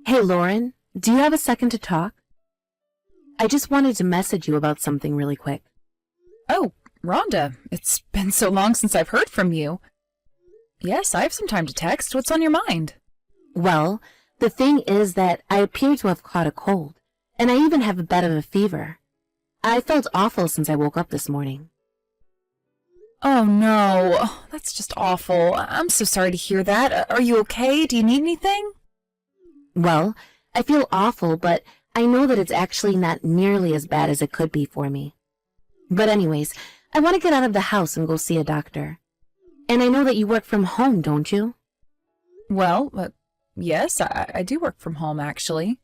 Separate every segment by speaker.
Speaker 1: Hey, Lauren, do you have a second to talk? I just wanted to message you about something really quick.
Speaker 2: Oh, Rhonda, it's been so long since I've heard from you. Yes, I have some time to text. What's on your mind?
Speaker 1: Well, the thing is that I appear to have caught a cold, and I even have a bit of a fever. I felt awful since I woke up this morning.
Speaker 2: Oh, no. That's just awful. I'm so sorry to hear that. Are you okay? Do you need anything?
Speaker 1: Well, I feel awful, but I know that it's actually not nearly as bad as it could be for me. But anyways, I want to get out of the house and go see a doctor. And I know that you work from home, don't you?
Speaker 2: Well, yes, I do work from home, actually.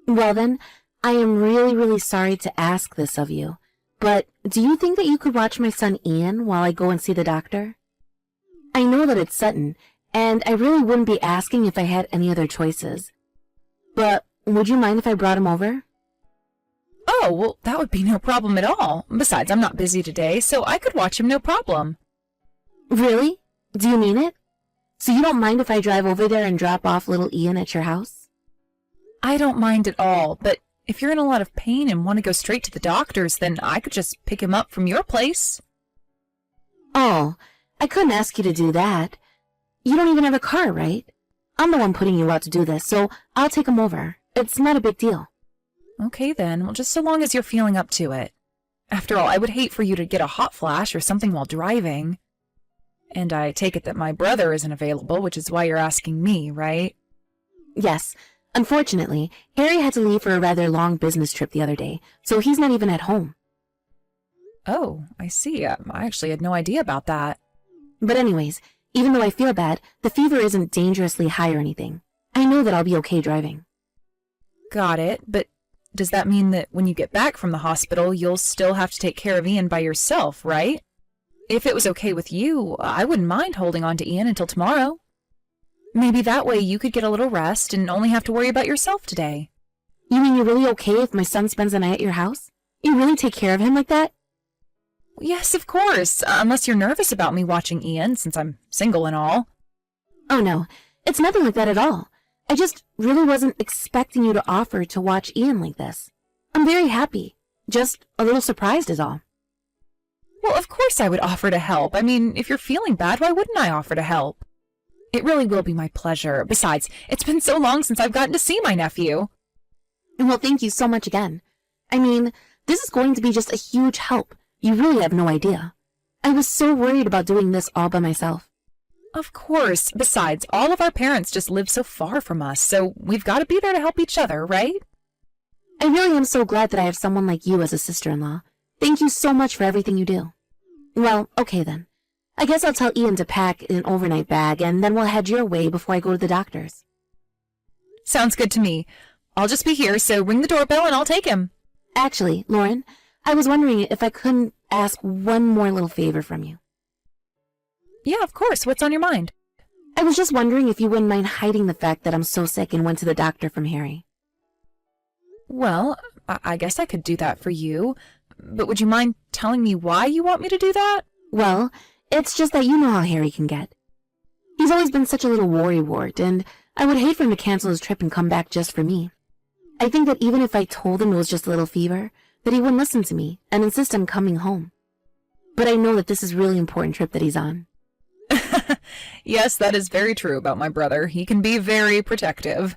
Speaker 1: Well then, I am really sorry to ask this of you, but do you think that you could watch my son Ian while I go and see the doctor? I know that it's sudden, and I really wouldn't be asking if I had any other choices. But would you mind if I brought him over?
Speaker 2: Oh, well, that would be no problem at all. Besides, I'm not busy today, so I could watch him no problem.
Speaker 1: Really? Do you mean it? So you don't mind if I drive over there and drop off little Ian at your house?
Speaker 2: I don't mind at all, but if you're in a lot of pain and want to go straight to the doctor's, then I could just pick him up from your place.
Speaker 1: Oh, I couldn't ask you to do that. You don't even have a car, right? I'm the one putting you out to do this, so I'll take him over. It's not a big deal.
Speaker 2: Okay then, well, just so long as you're feeling up to it. After all, I would hate for you to get a hot flash or something while driving. And I take it that my brother isn't available, which is why you're asking me, right?
Speaker 1: Yes. Unfortunately, Harry had to leave for a rather long business trip the other day, so he's not even at home.
Speaker 2: Oh, I see. I actually had no idea about that.
Speaker 1: But anyways, even though I feel bad, the fever isn't dangerously high or anything. I know that I'll be okay driving.
Speaker 2: Got it, but does that mean that when you get back from the hospital, you'll still have to take care of Ian by yourself, right? If it was okay with you, I wouldn't mind holding on to Ian until tomorrow. Maybe that way you could get a little rest and only have to worry about yourself today.
Speaker 1: You mean you're really okay if my son spends the night at your house? You really take care of him like that?
Speaker 2: Yes, of course, unless you're nervous about me watching Ian, since I'm single and all.
Speaker 1: Oh no, it's nothing like that at all. I just really wasn't expecting you to offer to watch Ian like this. I'm very happy. Just a little surprised is all.
Speaker 2: Well, of course I would offer to help. I mean, if you're feeling bad, why wouldn't I offer to help? It really will be my pleasure. Besides, it's been so long since I've gotten to see my nephew.
Speaker 1: Well, thank you so much again. I mean, this is going to be just a huge help. You really have no idea. I was so worried about doing this all by myself.
Speaker 2: Of course. Besides, all of our parents just live so far from us, so we've got to be there to help each other, right?
Speaker 1: I really am so glad that I have someone like you as a sister-in-law. Thank you so much for everything you do. Well, okay then. I guess I'll tell Ian to pack an overnight bag, and then we'll head your way before I go to the doctor's.
Speaker 2: Sounds good to me. I'll just be here, so ring the doorbell and I'll take him.
Speaker 1: Actually, Lauren, I was wondering if I couldn't ask one more little favor from you.
Speaker 2: Yeah, of course. What's on your mind?
Speaker 1: I was just wondering if you wouldn't mind hiding the fact that I'm so sick and went to the doctor from Harry.
Speaker 2: Well, I guess I could do that for you. But would you mind telling me why you want me to do that?
Speaker 1: Well, it's just that you know how Harry can get. He's always been such a little worrywart, and I would hate for him to cancel his trip and come back just for me. I think that even if I told him it was just a little fever, that he wouldn't listen to me and insist on coming home. But I know that this is a really important trip that he's on.
Speaker 2: Yes, that is very true about my brother. He can be very protective.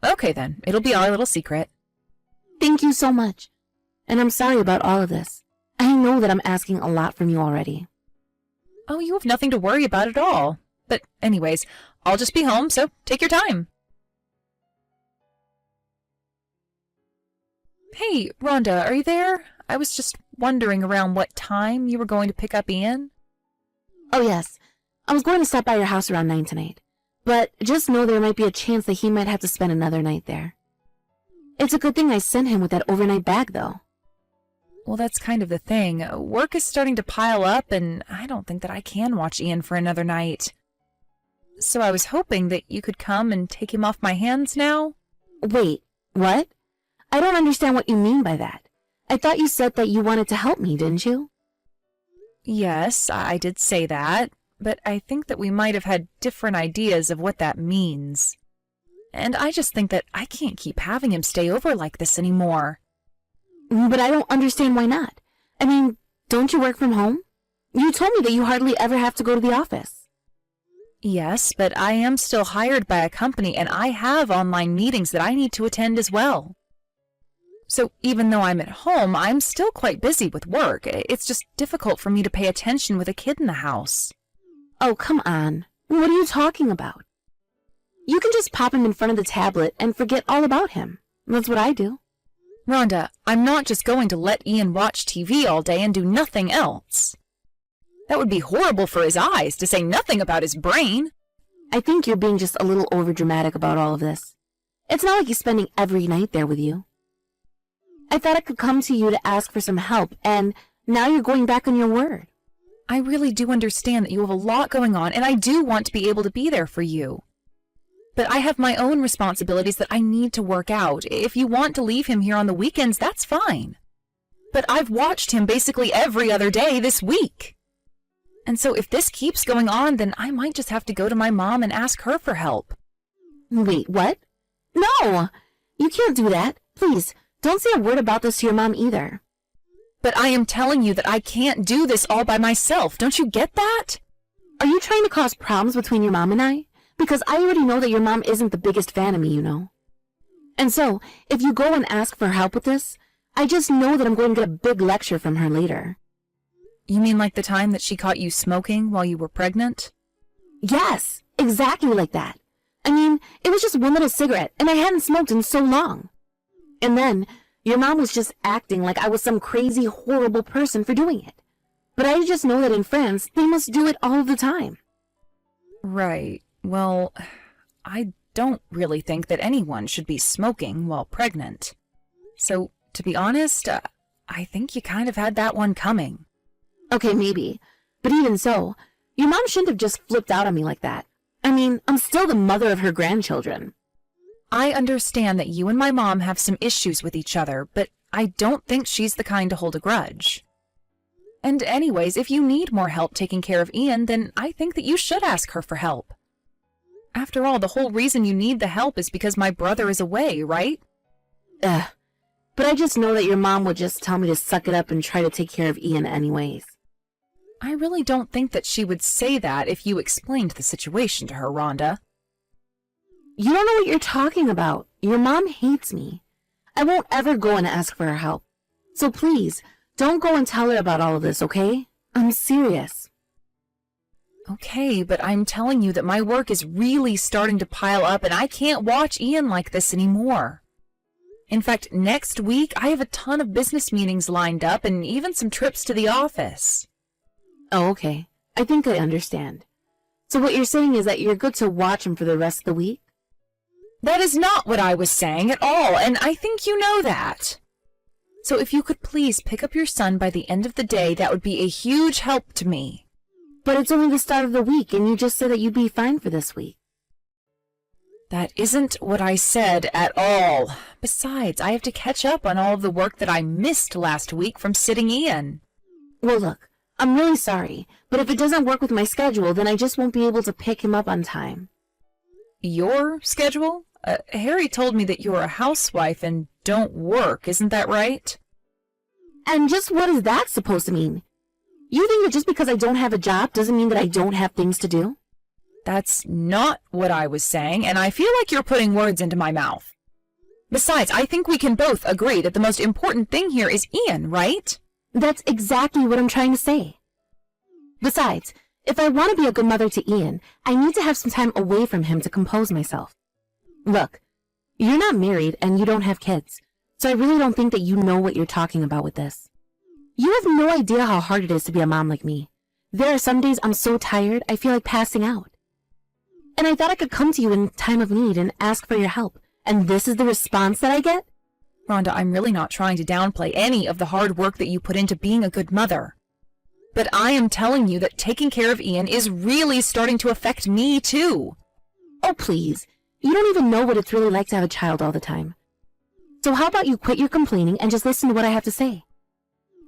Speaker 2: Okay then, it'll be our little secret.
Speaker 1: Thank you so much. And I'm sorry about all of this. I know that I'm asking a lot from you already.
Speaker 2: Oh, you have nothing to worry about at all. But anyways, I'll just be home, so take your time. Hey, Rhonda, are you there? I was just wondering around what time you were going to pick up Ian.
Speaker 1: Oh yes, I was going to stop by your house around 9 tonight. But just know there might be a chance that he might have to spend another night there. It's a good thing I sent him with that overnight bag, though.
Speaker 2: Well, that's kind of the thing. Work is starting to pile up, and I don't think that I can watch Ian for another night. So I was hoping that you could come and take him off my hands now.
Speaker 1: Wait, what? I don't understand what you mean by that. I thought you said that you wanted to help me, didn't you?
Speaker 2: Yes, I did say that, but I think that we might have had different ideas of what that means. And I just think that I can't keep having him stay over like this anymore.
Speaker 1: But I don't understand why not. I mean, don't you work from home? You told me that you hardly ever have to go to the office.
Speaker 2: Yes, but I am still hired by a company and I have online meetings that I need to attend as well. So even though I'm at home, I'm still quite busy with work. It's just difficult for me to pay attention with a kid in the house.
Speaker 1: Oh, come on. What are you talking about? You can just pop him in front of the tablet and forget all about him. That's what I do.
Speaker 2: Rhonda, I'm not just going to let Ian watch TV all day and do nothing else. That would be horrible for his eyes, to say nothing about his brain.
Speaker 1: I think you're being just a little overdramatic about all of this. It's not like he's spending every night there with you. I thought I could come to you to ask for some help, and now you're going back on your word.
Speaker 2: I really do understand that you have a lot going on, and I do want to be able to be there for you. But I have my own responsibilities that I need to work out. If you want to leave him here on the weekends, that's fine. But I've watched him basically every other day this week. And so if this keeps going on, then I might just have to go to my mom and ask her for help.
Speaker 1: Wait, what? No! You can't do that. Please, don't say a word about this to your mom either.
Speaker 2: But I am telling you that I can't do this all by myself. Don't you get that?
Speaker 1: Are you trying to cause problems between your mom and I? Because I already know that your mom isn't the biggest fan of me, you know. And so, if you go and ask for help with this, I just know that I'm going to get a big lecture from her later.
Speaker 2: You mean like the time that she caught you smoking while you were pregnant?
Speaker 1: Yes, exactly like that. I mean, it was just one little cigarette, and I hadn't smoked in so long. And then, your mom was just acting like I was some crazy, horrible person for doing it. But I just know that in France, they must do it all the time.
Speaker 2: Right. Well, I don't really think that anyone should be smoking while pregnant. So, to be honest, I think you kind of had that one coming.
Speaker 1: Okay, maybe. But even so, your mom shouldn't have just flipped out on me like that. I mean, I'm still the mother of her grandchildren.
Speaker 2: I understand that you and my mom have some issues with each other, but I don't think she's the kind to hold a grudge. And anyways, if you need more help taking care of Ian, then I think that you should ask her for help. After all, the whole reason you need the help is because my brother is away, right?
Speaker 1: But I just know that your mom would just tell me to suck it up and try to take care of Ian anyways.
Speaker 2: I really don't think that she would say that if you explained the situation to her, Rhonda.
Speaker 1: You don't know what you're talking about. Your mom hates me. I won't ever go and ask for her help. So please, don't go and tell her about all of this, okay? I'm serious.
Speaker 2: Okay, but I'm telling you that my work is really starting to pile up and I can't watch Ian like this anymore. In fact, next week I have a ton of business meetings lined up and even some trips to the office.
Speaker 1: Oh, okay. I think I understand. So what you're saying is that you're good to watch him for the rest of the week?
Speaker 2: That is not what I was saying at all, and I think you know that. So if you could please pick up your son by the end of the day, that would be a huge help to me.
Speaker 1: But it's only the start of the week, and you just said that you'd be fine for this week.
Speaker 2: That isn't what I said at all. Besides, I have to catch up on all of the work that I missed last week from sitting Ian.
Speaker 1: Well, look, I'm really sorry, but if it doesn't work with my schedule, then I just won't be able to pick him up on time.
Speaker 2: Your schedule? Harry told me that you're a housewife and don't work, isn't that right?
Speaker 1: And just what is that supposed to mean? You think that just because I don't have a job doesn't mean that I don't have things to do?
Speaker 2: That's not what I was saying, and I feel like you're putting words into my mouth. Besides, I think we can both agree that the most important thing here is Ian, right?
Speaker 1: That's exactly what I'm trying to say. Besides, if I want to be a good mother to Ian, I need to have some time away from him to compose myself. Look, you're not married and you don't have kids, so I really don't think that you know what you're talking about with this. You have no idea how hard it is to be a mom like me. There are some days I'm so tired I feel like passing out. And I thought I could come to you in time of need and ask for your help, and this is the response that I get?
Speaker 2: Rhonda, I'm really not trying to downplay any of the hard work that you put into being a good mother. But I am telling you that taking care of Ian is really starting to affect me, too.
Speaker 1: Oh, please. You don't even know what it's really like to have a child all the time. So how about you quit your complaining and just listen to what I have to say?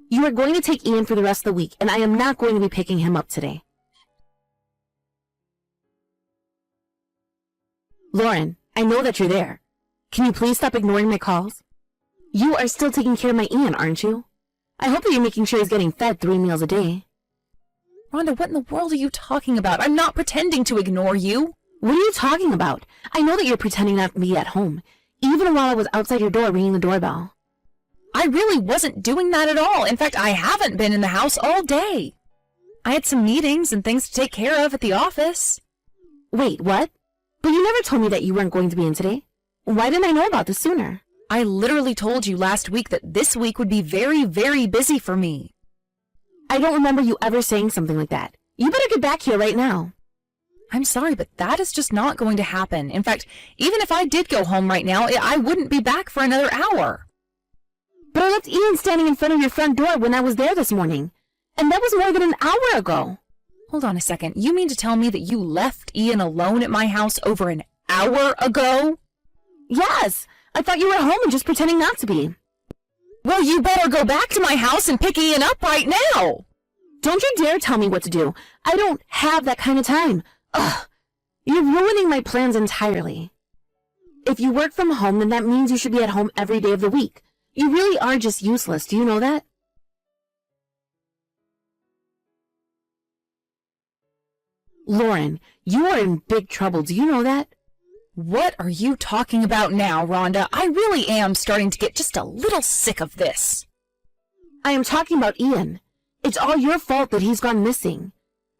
Speaker 1: You are going to take Ian for the rest of the week, and I am not going to be picking him up today. Lauren, I know that you're there. Can you please stop ignoring my calls? You are still taking care of my Ian, aren't you? I hope that you're making sure he's getting fed 3 meals a day.
Speaker 2: Rhonda, what in the world are you talking about? I'm not pretending to ignore you.
Speaker 1: What are you talking about? I know that you're pretending not to be at home, even while I was outside your door ringing the doorbell.
Speaker 2: I really wasn't doing that at all. In fact, I haven't been in the house all day. I had some meetings and things to take care of at the office.
Speaker 1: Wait, what? But you never told me that you weren't going to be in today. Why didn't I know about this sooner?
Speaker 2: I literally told you last week that this week would be very, very busy for me.
Speaker 1: I don't remember you ever saying something like that. You better get back here right now.
Speaker 2: I'm sorry, but that is just not going to happen. In fact, even if I did go home right now, I wouldn't be back for another hour.
Speaker 1: But I left Ian standing in front of your front door when I was there this morning. And that was more than an hour ago.
Speaker 2: Hold on a second. You mean to tell me that you left Ian alone at my house over an hour ago?
Speaker 1: Yes! I thought you were home and just pretending not to be.
Speaker 2: Well, you better go back to my house and pick Ian up right now!
Speaker 1: Don't you dare tell me what to do. I don't have that kind of time. Ugh! You're ruining my plans entirely. If you work from home, then that means you should be at home every day of the week. You really are just useless. Do you know that? Lauren, you are in big trouble. Do you know that?
Speaker 2: What are you talking about now, Rhonda? I really am starting to get just a little sick of this.
Speaker 1: I am talking about Ian. It's all your fault that he's gone missing.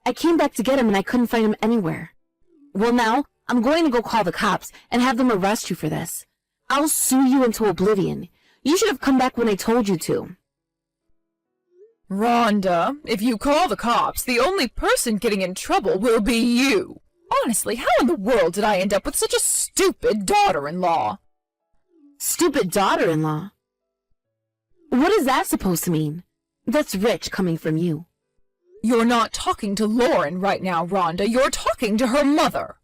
Speaker 1: I came back to get him and I couldn't find him anywhere. Well, now, I'm going to go call the cops and have them arrest you for this. I'll sue you into oblivion. You should have come back when I told you to.
Speaker 2: Rhonda, if you call the cops, the only person getting in trouble will be you. Honestly, how in the world did I end up with such a stupid daughter-in-law?
Speaker 1: Stupid daughter-in-law? What is that supposed to mean? That's rich coming from you.
Speaker 2: You're not talking to Lauren right now, Rhonda. You're talking to her mother.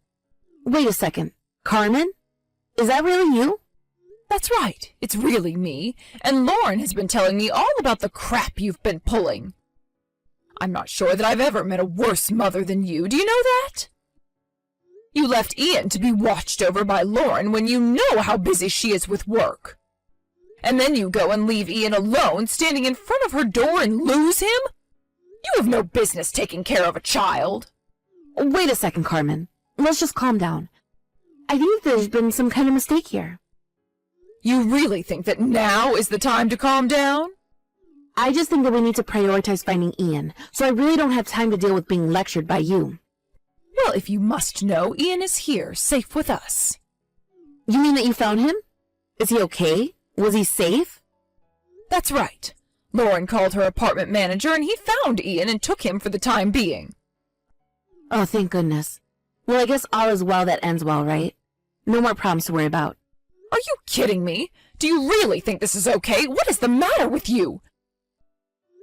Speaker 1: Wait a second. Carmen? Is that really you?
Speaker 2: That's right. It's really me. And Lauren has been telling me all about the crap you've been pulling. I'm not sure that I've ever met a worse mother than you. Do you know that? You left Ian to be watched over by Lauren when you know how busy she is with work. And then you go and leave Ian alone, standing in front of her door, and lose him? You have no business taking care of a child.
Speaker 1: Wait a second, Carmen. Let's just calm down. I think there's been some kind of mistake here.
Speaker 2: You really think that now is the time to calm down?
Speaker 1: I just think that we need to prioritize finding Ian, so I really don't have time to deal with being lectured by you.
Speaker 2: Well, if you must know, Ian is here, safe with us.
Speaker 1: You mean that you found him? Is he okay? Was he safe?
Speaker 2: That's right. Lauren called her apartment manager and he found Ian and took him for the time being.
Speaker 1: Oh, thank goodness. Well, I guess all is well that ends well, right? No more problems to worry about.
Speaker 2: Are you kidding me? Do you really think this is okay? What is the matter with you?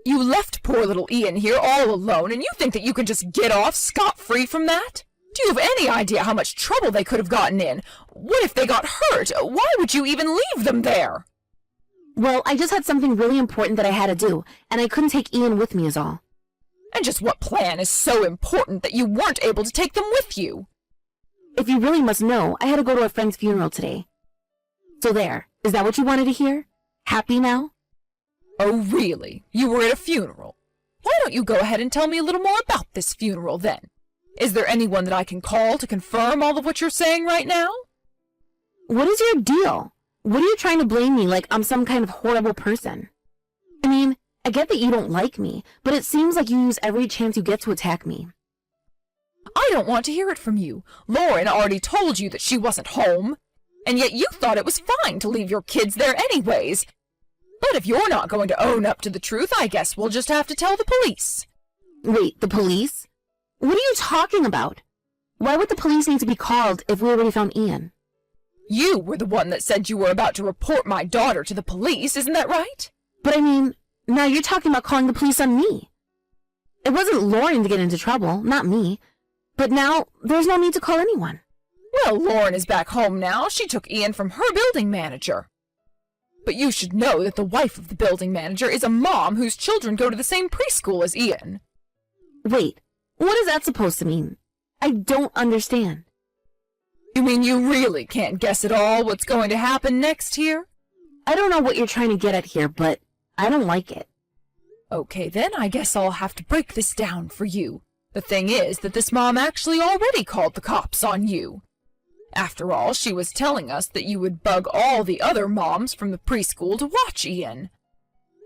Speaker 2: You left poor little Ian here all alone, and you think that you can just get off scot-free from that? Do you have any idea how much trouble they could have gotten in? What if they got hurt? Why would you even leave them there?
Speaker 1: Well, I just had something really important that I had to do, and I couldn't take Ian with me is all.
Speaker 2: And just what plan is so important that you weren't able to take them with you?
Speaker 1: If you really must know, I had to go to a friend's funeral today. So there, is that what you wanted to hear? Happy now?
Speaker 2: Oh, really? You were at a funeral? Why don't you go ahead and tell me a little more about this funeral, then? Is there anyone that I can call to confirm all of what you're saying right now?
Speaker 1: What is your deal? What are you trying to blame me like I'm some kind of horrible person? I mean, I get that you don't like me, but it seems like you use every chance you get to attack me.
Speaker 2: I don't want to hear it from you. Lauren already told you that she wasn't home. And yet you thought it was fine to leave your kids there anyways. But if you're not going to own up to the truth, I guess we'll just have to tell the police.
Speaker 1: Wait, the police? What are you talking about? Why would the police need to be called if we already found Ian?
Speaker 2: You were the one that said you were about to report my daughter to the police, isn't that right?
Speaker 1: But I mean, now you're talking about calling the police on me. It wasn't Lauren to get into trouble, not me. But now, there's no need to call anyone.
Speaker 2: Well, Lauren is back home now. She took Ian from her building manager. But you should know that the wife of the building manager is a mom whose children go to the same preschool as Ian.
Speaker 1: Wait, what is that supposed to mean? I don't understand.
Speaker 2: You mean you really can't guess at all what's going to happen next here?
Speaker 1: I don't know what you're trying to get at here, but I don't like it.
Speaker 2: Okay, then I guess I'll have to break this down for you. The thing is that this mom actually already called the cops on you. After all, she was telling us that you would bug all the other moms from the preschool to watch Ian.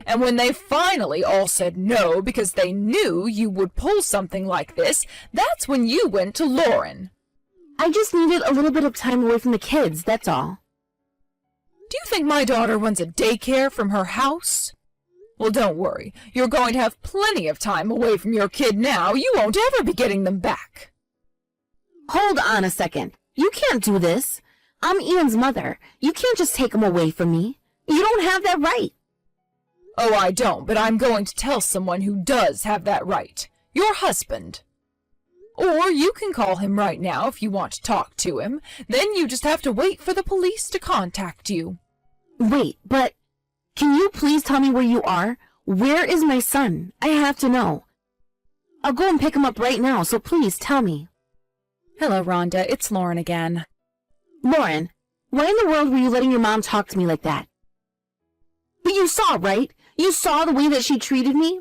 Speaker 2: And when they finally all said no because they knew you would pull something like this, that's when you went to Lauren.
Speaker 1: I just needed a little bit of time away from the kids, that's all.
Speaker 2: Do you think my daughter runs a daycare from her house? Well, don't worry. You're going to have plenty of time away from your kid now. You won't ever be getting them back.
Speaker 1: Hold on a second. You can't do this. I'm Ian's mother. You can't just take him away from me. You don't have that right.
Speaker 2: Oh, I don't, but I'm going to tell someone who does have that right. Your husband. Or you can call him right now if you want to talk to him. Then you just have to wait for the police to contact you.
Speaker 1: Wait, but can you please tell me where you are? Where is my son? I have to know. I'll go and pick him up right now, so please tell me.
Speaker 2: Hello, Rhonda. It's Lauren again.
Speaker 1: Lauren, why in the world were you letting your mom talk to me like that? But you saw, right? You saw the way that she treated me?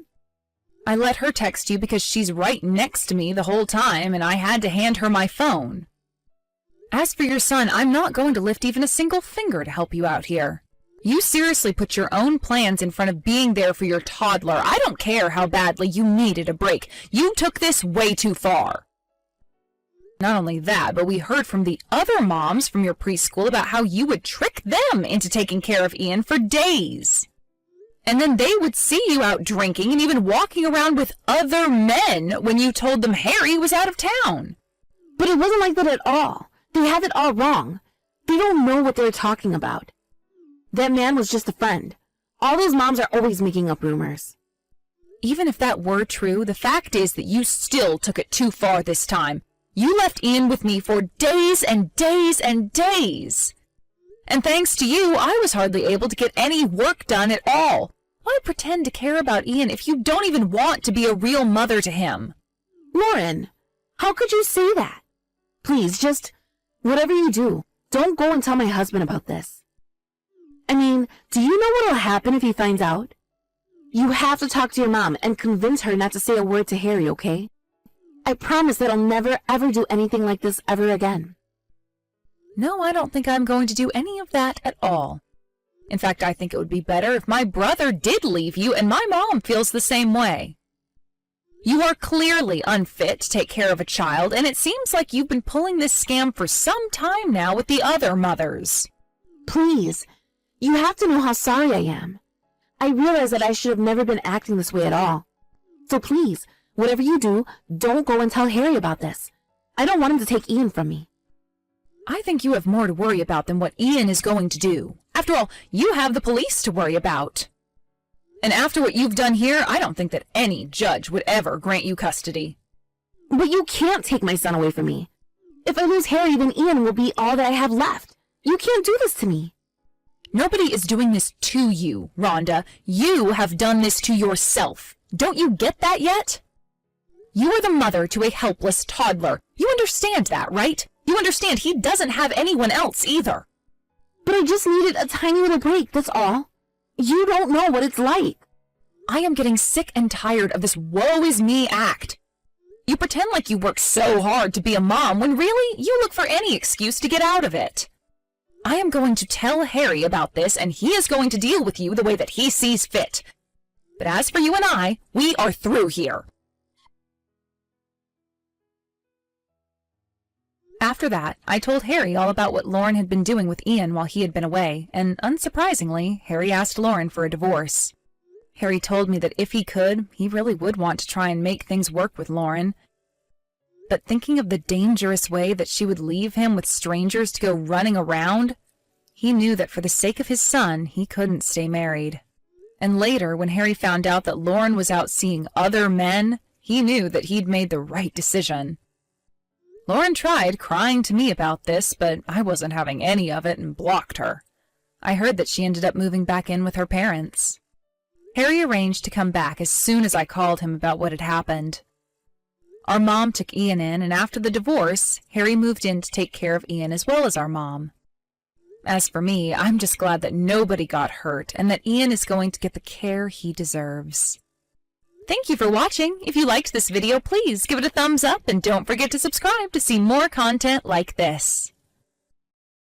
Speaker 2: I let her text you because she's right next to me the whole time, and I had to hand her my phone. As for your son, I'm not going to lift even a single finger to help you out here. You seriously put your own plans in front of being there for your toddler. I don't care how badly you needed a break. You took this way too far. Not only that, but we heard from the other moms from your preschool about how you would trick them into taking care of Ian for days. And then they would see you out drinking and even walking around with other men when you told them Harry was out of town.
Speaker 1: But it wasn't like that at all. They have it all wrong. They don't know what they're talking about. That man was just a friend. All those moms are always making up rumors.
Speaker 2: Even if that were true, the fact is that you still took it too far this time. You left Ian with me for days and days and days. And thanks to you, I was hardly able to get any work done at all. Why pretend to care about Ian if you don't even want to be a real mother to him?
Speaker 1: Lauren, how could you say that? Please, just whatever you do, don't go and tell my husband about this. I mean, do you know what will happen if he finds out? You have to talk to your mom and convince her not to say a word to Harry, okay? I promise that I'll never ever do anything like this ever again.
Speaker 2: No, I don't think I'm going to do any of that at all. In fact, I think it would be better if my brother did leave you and my mom feels the same way. You are clearly unfit to take care of a child, and it seems like you've been pulling this scam for some time now with the other mothers.
Speaker 1: Please, you have to know how sorry I am. I realize that I should have never been acting this way at all. So please, whatever you do, don't go and tell Harry about this. I don't want him to take Ian from me.
Speaker 2: I think you have more to worry about than what Ian is going to do. After all, you have the police to worry about. And after what you've done here, I don't think that any judge would ever grant you custody.
Speaker 1: But you can't take my son away from me. If I lose Harry, then Ian will be all that I have left. You can't do this to me.
Speaker 2: Nobody is doing this to you, Rhonda. You have done this to yourself. Don't you get that yet? You are the mother to a helpless toddler. You understand that, right? You understand he doesn't have anyone else either.
Speaker 1: But I just needed a tiny little break, that's all. You don't know what it's like.
Speaker 2: I am getting sick and tired of this woe is me act. You pretend like you work so hard to be a mom when really you look for any excuse to get out of it. I am going to tell Harry about this, and he is going to deal with you the way that he sees fit. But as for you and I, we are through here. After that, I told Harry all about what Lauren had been doing with Ian while he had been away, and unsurprisingly, Harry asked Lauren for a divorce. Harry told me that if he could, he really would want to try and make things work with Lauren. But thinking of the dangerous way that she would leave him with strangers to go running around, he knew that for the sake of his son, he couldn't stay married. And later, when Harry found out that Lauren was out seeing other men, he knew that he'd made the right decision. Lauren tried crying to me about this, but I wasn't having any of it and blocked her. I heard that she ended up moving back in with her parents. Harry arranged to come back as soon as I called him about what had happened. Our mom took Ian in, and after the divorce, Harry moved in to take care of Ian as well as our mom. As for me, I'm just glad that nobody got hurt and that Ian is going to get the care he deserves. Thank you for watching. If you liked this video, please give it a thumbs up and don't forget to subscribe to see more content like this.